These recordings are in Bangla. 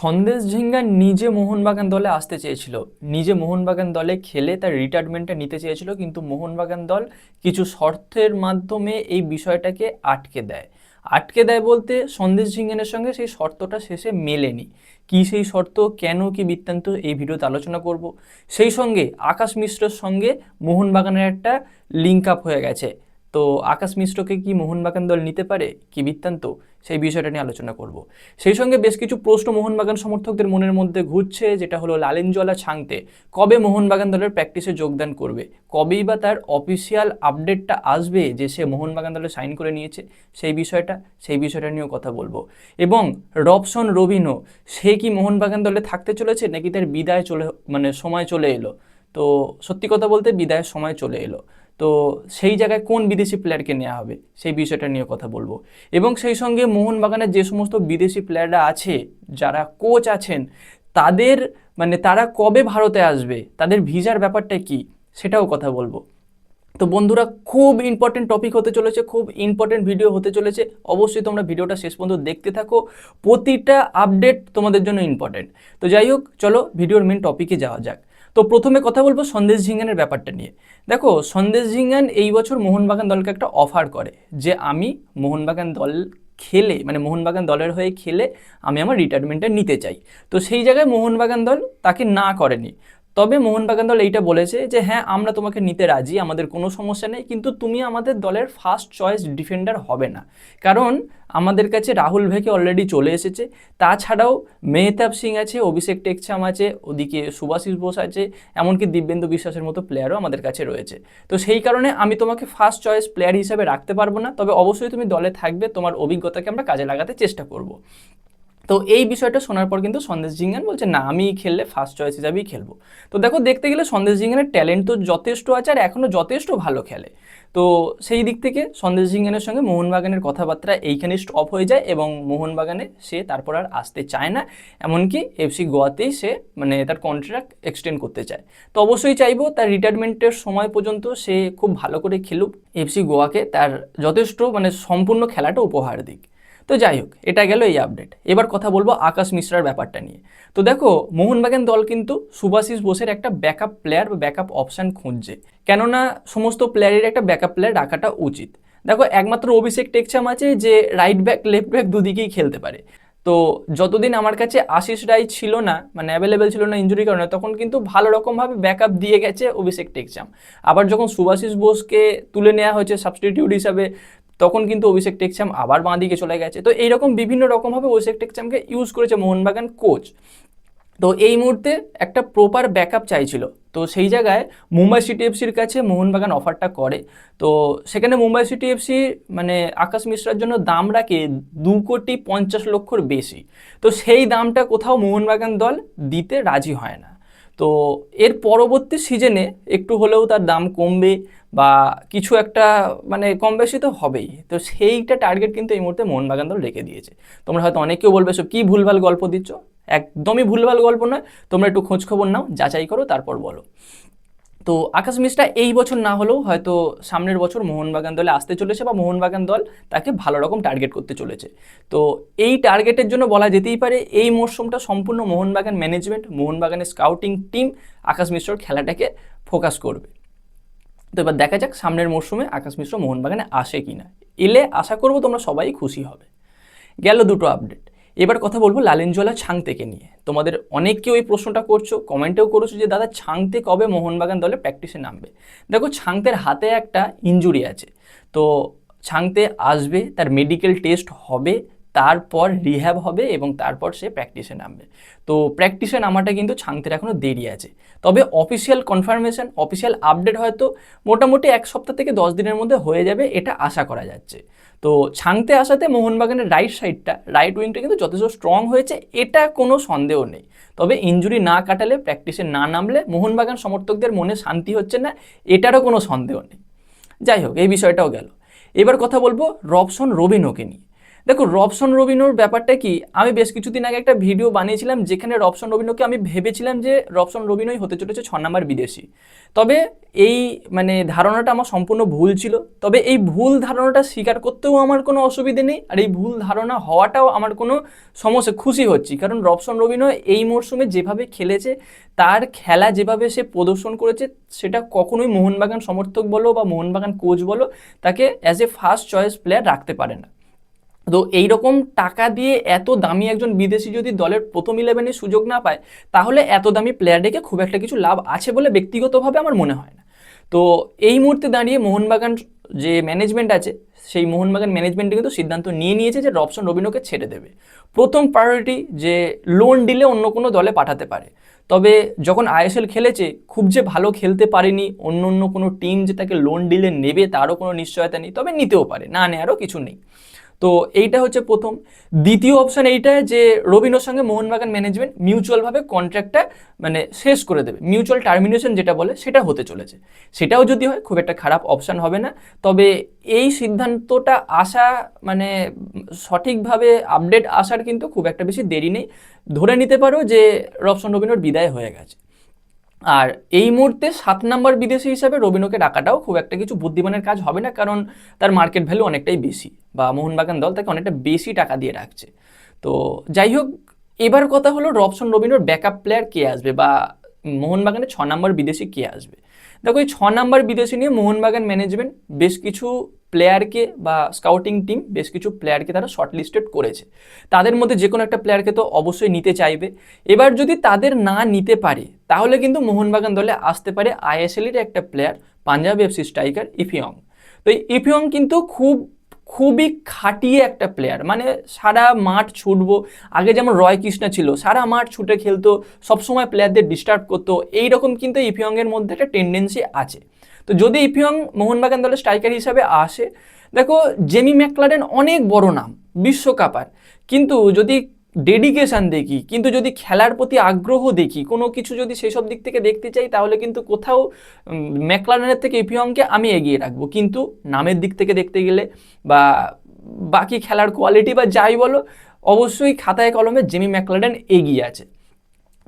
সন্দেশ ঝিঙ্গা নিজে মোহনবাগান দলে আসতে চেয়েছিল, নিজে মোহনবাগান দলে খেলে তার রিটায়ারমেন্টটা নিতে চেয়েছিল, কিন্তু মোহনবাগান দল কিছু শর্তের মাধ্যমে এই বিষয়টাকে আটকে দেয়। আটকে দেয় বলতে সন্দেশ ঝিঙ্গানের সঙ্গে সেই শর্তটা শেষে মেলেনি। কি সেই শর্ত, কেন, কি বৃত্তান্ত এই ভিডিওতে আলোচনা করব। সেই সঙ্গে আকাশ মিশ্রর সঙ্গে মোহনবাগানের একটা লিঙ্ক আপ হয়ে গেছে। তো আকাশ মিশ্রকে কি মোহনবাগান দল নিতে পারে, কি বৃত্তান্ত, সেই বিষয়টা নিয়ে আলোচনা করব। সেই সঙ্গে বেশ কিছু প্রশ্ন মোহনবাগান সমর্থকদের মনের মধ্যে ঘুরছে, যেটা হলো লালেনজলা ছাংতে কবে মোহনবাগান দলের প্র্যাকটিসে যোগদান করবে, কবেই বা তার অফিসিয়াল আপডেটটা আসবে যে সে মোহনবাগান দলে সাইন করে নিয়েছে, সেই বিষয়টা নিয়েও কথা বলবো। এবং রবসন রবিনো, সে কি মোহনবাগান দলে থাকতে চলেছে নাকি তার বিদায় সময় চলে এলো। তো সত্যি কথা বলতে বিদায়ের সময় চলে এলো। তো সেই জায়গায় কোন বিদেশি প্লেয়ারকে নেওয়া হবে, সেই বিষয়টা নিয়ে কথা বলবো। এবং সেই সঙ্গে মোহনবাগানের যে সমস্ত বিদেশি প্লেয়াররা আছে, যারা কোচ আছেন, তাদের তারা কবে ভারতে আসবে, তাদের ভিসার ব্যাপারটা কি, সেটাও কথা বলবো। তো বন্ধুরা, খুব ইম্পর্টেন্ট টপিক হতে চলেছে, খুব ইম্পর্টেন্ট ভিডিও হতে চলেছে। অবশ্যই তোমরা ভিডিওটা শেষ পর্যন্ত দেখতে থাকো, প্রতিটা আপডেট তোমাদের জন্য ইম্পর্টেন্ট। তো যাই হোক, চলো ভিডিওর মেন টপিকে যাওয়া যাক। তো প্রথমে কথা বলবো সন্দেশ ঝিঙ্গানের ব্যাপারটা নিয়ে। দেখো, সন্দেশ ঝিঙ্গান এই বছর মোহনবাগান দলকে একটা অফার করে যে আমি মোহনবাগান দল খেলে মোহনবাগান দলের হয়ে খেলে আমি আমার রিটায়ারমেন্টটা নিতে চাই। তো সেই জায়গায় মোহনবাগান দল তাকে না করেনি। তবে মোহনবাগান দল এইটা বলেছে যে হ্যাঁ, আমরা তোমাকে নিতে রাজি, আমাদের কোনো সমস্যা নেই, কিন্তু তুমি আমাদের দলের ফার্স্ট চয়েস ডিফেন্ডার হবে না। কারণ আমাদের কাছে রাহুল ভাইকে অলরেডি চলে এসেছে, তাছাড়াও মেহতাব সিং আছে, অভিষেক টেকচাম আছে, ওদিকে সুভাশিস বোস আছে, এমনকি দিব্যেন্দু বিশ্বাসের মতো প্লেয়ারও আমাদের কাছে রয়েছে। তো সেই কারণে আমি তোমাকে ফার্স্ট চয়েস প্লেয়ার হিসেবে রাখতে পারবো না, তবে অবশ্যই তুমি দলে থাকবে, তোমার অভিজ্ঞতাকে আমরা কাজে লাগাতে চেষ্টা করব। তো এই বিষয়টা শোনার পর কিন্তু সন্দেশ ঝিঙ্গান বলছে না, আমি খেললে ফার্স্ট চয়েস হিসাবেই খেলবো। তো দেখো, দেখতে গেলে সন্দেশ ঝিঙ্গানের ট্যালেন্ট তো যথেষ্ট আছে আর এখনও যথেষ্ট ভালো খেলে। তো সেই দিক থেকে সন্দেশ ঝিঙ্গানের সঙ্গে মোহনবাগানের কথাবার্তা এইখানে স্টপ হয়ে যায় এবং মোহনবাগানে সে তারপর আর আসতে চায় না। এমনকি এফসি গোয়াতেই সে তার কন্ট্রাক্ট এক্সটেন্ড করতে চায়। তো অবশ্যই চাইবো তার রিটায়ারমেন্টের সময় পর্যন্ত সে খুব ভালো করে খেলুক, এফসি গোয়াকে তার যথেষ্ট সম্পূর্ণ খেলাটা উপহার দিক। তো যাই হোক, এটা গেল এই আপডেট। এবার কথা বলবো আকাশ মিশ্রার ব্যাপারটা নিয়ে। তো দেখো, মোহনবাগান দল কিন্তু সুভাশিস বোসের একটা ব্যাকআপ প্লেয়ার বা ব্যাকআপ অপশান খুঁজছে, কেননা সমস্ত প্লেয়ারের একটা ব্যাকআপ প্লেয়ার রাখাটা উচিত। দেখো, একমাত্র অভিষেক টেকচাম আছে যে রাইট ব্যাক লেফট ব্যাক দুদিকেই খেলতে পারে। তো যতদিন আমার কাছে আশিস রায় ছিল না, অ্যাভেলেবেল ছিল না ইঞ্জুরির কারণে, তখন কিন্তু ভালো রকমভাবে ব্যাকআপ দিয়ে গেছে অভিষেক টেকচাম। আবার যখন সুভাশিস বোসকে তুলে নেওয়া হয়েছে সাবস্টিটিউট হিসাবে, তখন কিন্তু অভিষেক টেকচাম আবার বাঁ দিকে চলে গেছে। তো এইরকম বিভিন্ন রকমভাবে অভিষেক টেকচামকে ইউজ করেছে মোহনবাগান কোচ। তো এই মুহূর্তে একটা প্রপার ব্যাকআপ চাইছিল। তো সেই জায়গায় মুম্বাই সিটি এফসির কাছে মোহনবাগান অফারটা করে। তো সেখানে মুম্বাই সিটি এফসি আকাশ মিশ্রার জন্য দাম রাখে 2,50,00,000 বেশি। তো সেই দামটা কোথাও মোহনবাগান দল দিতে রাজি হয় না। তো এর পরবর্তী সিজনে একটু হলেও তার দাম কমবে বা কিছু একটা কম বেশি তো হবেই। তো সেইটা টার্গেট কিন্তু এই মুহূর্তে মোহনবাগান দল রেখে দিয়েছে। তোমরা হয়তো অনেকেও বলবে সব কী ভুলভাল গল্প দিচ্ছ। একদমই ভুলভাল গল্প নয়, তোমরা একটু খোঁজখবর নাও, যাচাই করো, তারপর বলো। তো আকাশ মিশ্রা এই বছর না হলেও হয়তো সামনের বছর মোহনবাগান দলে আসতে চলেছে বা মোহনবাগান দল তাকে ভালো রকম টার্গেট করতে চলেছে। তো এই টার্গেটের জন্য বলা যেতেই পারে এই মরশুমটা সম্পূর্ণ মোহনবাগান ম্যানেজমেন্ট, মোহনবাগানের স্কাউটিং টিম আকাশ মিশ্রর খেলাটাকে ফোকাস করবে। তো এবার দেখা যাক সামনের মরশুমে আকাশ মিশ্র মোহনবাগানে আসে কিনা। এলে আশা করবো তোমরা সবাই খুশি হবে। গেল দুটো আপডেট। এবার কথা বলবো লালেনজলা ছাংতেকে নিয়ে। তোমাদের অনেকেও এই প্রশ্নটা করছো, কমেন্টেও করেছো যে দাদা ছাংতে কবে মোহনবাগান দলে প্র্যাকটিসে নামবে। দেখো, ছাংতের হাতে একটা ইনজুরি আছে। তো ছাংতে আসবে, তার মেডিকেল টেস্ট হবে, তারপর রিহ্যাব হবে এবং তারপর সে প্র্যাকটিসে নামবে। তো প্র্যাকটিসে নামাটা কিন্তু ছাংতের এখনও দেরি আছে। তবে অফিসিয়াল কনফার্মেশন, অফিসিয়াল আপডেট হয়তো মোটামুটি 1 সপ্তাহ থেকে 10 দিনের মধ্যে হয়ে যাবে, এটা আশা করা যাচ্ছে। তো ছাংতে আসাতে মোহনবাগানের রাইট সাইডটা, রাইট উইংটা কিন্তু যথেষ্ট স্ট্রং হয়েছে, এটা কোনো সন্দেহ নেই। তবে ইনজুরি না কাটালে, প্র্যাকটিসে না নামলে মোহনবাগান সমর্থকদের মনে শান্তি হচ্ছে না, এটারও কোনো সন্দেহ নেই। যাই হোক, এই বিষয়টাও গেল। এবার কথা বলবো রবসন রবিনোকে নিয়ে। দেখো রবসন রবিনোর ব্যাপারটা কি, আমি বেশ কিছুদিন আগে একটা ভিডিও বানিয়েছিলাম যেখানে রবসন রবিনোকে আমি ভেবেছিলাম যে রবসন রবিনোই হতে চলেছে 6 নম্বর বিদেশি। তবে এই মানে ধারণাটা আমার সম্পূর্ণ ভুল ছিল। তবে এই ভুল ধারণাটা স্বীকার করতেও আমার কোনো অসুবিধে নেই, আর এই ভুল ধারণা হওয়াটাও আমার কোনো সমস্যা, খুশি হচ্ছি। কারণ রবসন রবিনো এই মরশুমে যেভাবে খেলেছে, তার খেলা যেভাবে সে প্রদর্শন করেছে, সেটা কখনোই মোহনবাগান সমর্থক বলো বা মোহনবাগান কোচ বলো তাকে as a first choice player রাখতে পারে না। তো এইরকম টাকা দিয়ে এত দামি একজন বিদেশি যদি দলের প্রথম 11-এ সুযোগ না পায়, তাহলে এত দামি প্লেয়ার ডেকে খুব একটা কিছু লাভ আছে বলে ব্যক্তিগতভাবে আমার মনে হয় না। তো এই মুহূর্তে দাঁড়িয়ে মোহনবাগান যে ম্যানেজমেন্ট আছে, সেই মোহনবাগান ম্যানেজমেন্টে কিন্তু সিদ্ধান্ত নিয়ে নিয়েছে যে রবসন রবিনোকে ছেড়ে দেবে। প্রথম প্রায়োরিটি যে লোন ডিলে অন্য কোনো দলে পাঠাতে পারে। তবে যখন আইএসএল খেলেছে, খুব যে ভালো খেলতে পারেনি, অন্য অন্য কোনো টিম যে তাকে লোন ডিলে নেবে তারও কোনো নিশ্চয়তা নেই, তবে নিতেও পারে, না নেওয়ারও কিছু নেই। তো এইটা হচ্ছে প্রথম। দ্বিতীয় অপশান এইটা যে রবিনোর সঙ্গে মোহনবাগান ম্যানেজমেন্ট মিউচুয়ালভাবে কন্ট্রাক্টটা মানে শেষ করে দেবে, মিউচুয়াল টার্মিনেশন যেটা বলে সেটা হতে চলেছে। সেটাও যদি হয় খুব একটা খারাপ অপশান হবে না। তবে এই সিদ্ধান্তটা আসা মানে সঠিকভাবে আপডেট আসার কিন্তু খুব একটা বেশি দেরি নেই। ধরে নিতে পারো যে রবসন রবিনোর বিদায় হয়ে গেছে। আর এই মুহূর্তে 7 নম্বর বিদেশি হিসাবে রবিনোকে ডাকাটাও খুব একটা কিছু বুদ্ধিমানের কাজ হবে না, কারণ তার মার্কেট ভ্যালু অনেকটাই বেশি, বা মোহনবাগান দল তাকে অনেকটা বেশি টাকা দিয়ে রাখছে। তো যাই হোক, এবার কথা হলো রবসন রবিনোর ব্যাকআপ প্লেয়ার কে আসবে, বা মোহনবাগানের 6 নম্বর বিদেশি কে আসবে। দেখো এই 6 নম্বর বিদেশি নিয়ে মোহনবাগান ম্যানেজমেন্ট বেশ কিছু প্লেয়ারকে বা স্কাউটিং টিম বেশ কিছু প্লেয়ারকে তারা শর্টলিস্টেড করেছে। তাদের মধ্যে যে কোনো একটা প্লেয়ারকে তো অবশ্যই নিতে চাইবে। এবার যদি তাদের না নিতে পারে, তাহলে কিন্তু মোহনবাগান দলে আসতে পারে আইএসএলের একটা প্লেয়ার, পাঞ্জাব এফসি স্ট্রাইকার ইফিয়ং। তো এই ইফিয়ং কিন্তু খুবই খাটিয়ে একটা প্লেয়ার, মানে সারা মাঠ ছুটবো। আগে যেমন রয় কৃষ্ণা ছিল, সারা মাঠ ছুটে খেলতো, সবসময় প্লেয়ারদের ডিস্টার্ব করতো, এইরকম কিন্তু ইফিয়ংয়ের মধ্যে একটা টেন্ডেন্সি আছে। তো যদি ইফিয়ং মোহনবাগান দলের স্ট্রাইকার হিসাবে আসে, দেখো জেমি ম্যাকলারেন অনেক বড় নাম বিশ্বকাপার, কিন্তু যদি ডেডিকেশন দেখি, কিন্তু যদি খেলার প্রতি আগ্রহ দেখি, কোনো কিছু যদি সেই সব দিক থেকে দেখতে চাই, তাহলে কিন্তু কোথাও ম্যাকলারেনের থেকে ইপিয়ংকে আমি এগিয়ে রাখবো। কিন্তু নামের দিক থেকে দেখতে গেলে বা বাকি খেলার কোয়ালিটি বা যাই বলো, অবশ্যই খাতায় কলমে জেমি ম্যাকলারেন এগিয়ে আছে।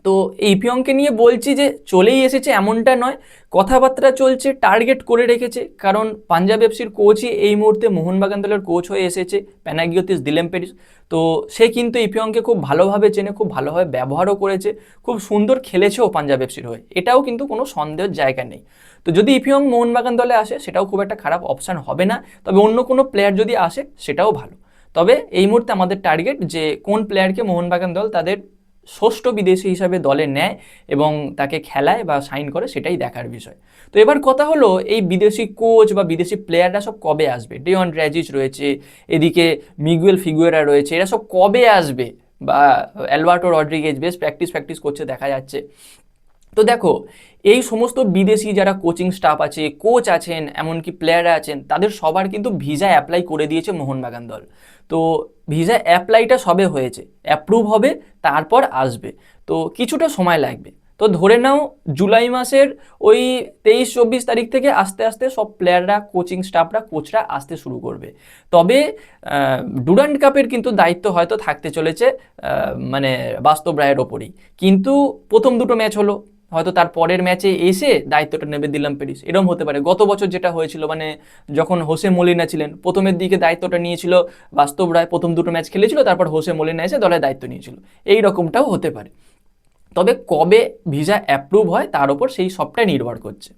তো এই পিয়ংকে নিয়ে বলছি যে চলেই এসেছে এমনটা নয়, কথাবার্তা চলছে, টার্গেট করে রেখেছে। কারণ পাঞ্জাব এফসির কোচই এই মুহূর্তে মোহনবাগান দলের কোচ হয়ে এসেছে, প্যানাগিওতিস দিলেম্পেরিস। তো সে কিন্তু এই পিয়ংকে খুব ভালোভাবে চেনে, খুব ভালোভাবে ব্যবহারও করেছে, খুব সুন্দর খেলেছেও পাঞ্জাব এফসির হয়ে, এটাও কিন্তু কোনো সন্দেহের জায়গা নেই। তো যদি ইপিয়ং মোহনবাগান দলে আসে, সেটাও খুব একটা খারাপ অপশান হবে না। তবে অন্য কোনো প্লেয়ার যদি আসে, সেটাও ভালো। তবে এই মুহূর্তে আমাদের টার্গেট যে কোন প্লেয়ারকে মোহনবাগান দল তাদের ষষ্ঠ বিদেশি হিসাবে দলে নেয় এবং তাকে খেলায় বা সাইন করে, সেটাই দেখার বিষয়। তো এবার কথা হলো, এই বিদেশি কোচ বা বিদেশি প্লেয়াররা সব কবে আসবে? ডেওয়ান ড্র্যাজিচ রয়েছে, এদিকে মিগুয়েল ফিগুয়েরা রয়েছে, এরা সব কবে আসবে? বা অ্যালবার্টো রড্রিগেজ বেশ প্র্যাকটিস করছে দেখা যাচ্ছে। তো দেখো, এই সমস্ত বিদেশি যারা কোচিং স্টাফ আছে, কোচ আছেন, এমনকি প্লেয়াররা আছেন, তাদের সবার কিন্তু ভিসা অ্যাপ্লাই করে দিয়েছে মোহনবাগান দল। তো ভিসা অ্যাপ্লাইটা সবে হয়েছে, অ্যাপ্রুভ হবে, তারপর আসবে। তো কিছুটা সময় লাগবে। তো ধরে নাও জুলাই মাসের ওই 23-24 তারিখ থেকে আস্তে আস্তে সব প্লেয়াররা, কোচিং স্টাফরা, কোচরা আসতে শুরু করবে। তবে ডুরান্ড কাপের কিন্তু দায়িত্ব হয়তো থাকতে চলেছে মানে বাস্তব রায়ের ওপরই। কিন্তু প্রথম দুটো ম্যাচ হলো, হয়তো তার পরের ম্যাচে এসে দায়িত্বটা নেবে দিলাম্পেরিস, এরকম হতে পারে। গত বছর যেটা হয়েছিল, মানে যখন হোসে মলিনা ছিলেন, প্রথমের দিকে দায়িত্বটা নিয়েছিল বাস্তব রায়, প্রথম দুটো ম্যাচ খেলেছিল, তারপর হোসে মলিনা এসে দলের দায়িত্ব নিয়েছিল, এই রকমটাও হতে পারে। তবে কবে ভিসা অ্যাপ্রুভ হয় তার উপর সেই সবটাই নির্ভর করছে।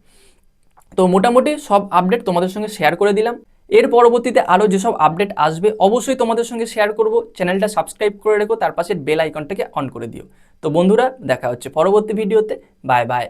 তো মোটামুটি সব আপডেট তোমাদের সঙ্গে শেয়ার করে দিলাম। এর পরবর্তীতে আরও যেসব আপডেট আসবে অবশ্যই তোমাদের সঙ্গে শেয়ার করব। চ্যানেলটা সাবস্ক্রাইব করে রেখো, তার পাশে বেল আইকনটাকে অন করে দিও। তো বন্ধুরা, দেখা হচ্ছে পরবর্তী ভিডিওতে। Bye bye.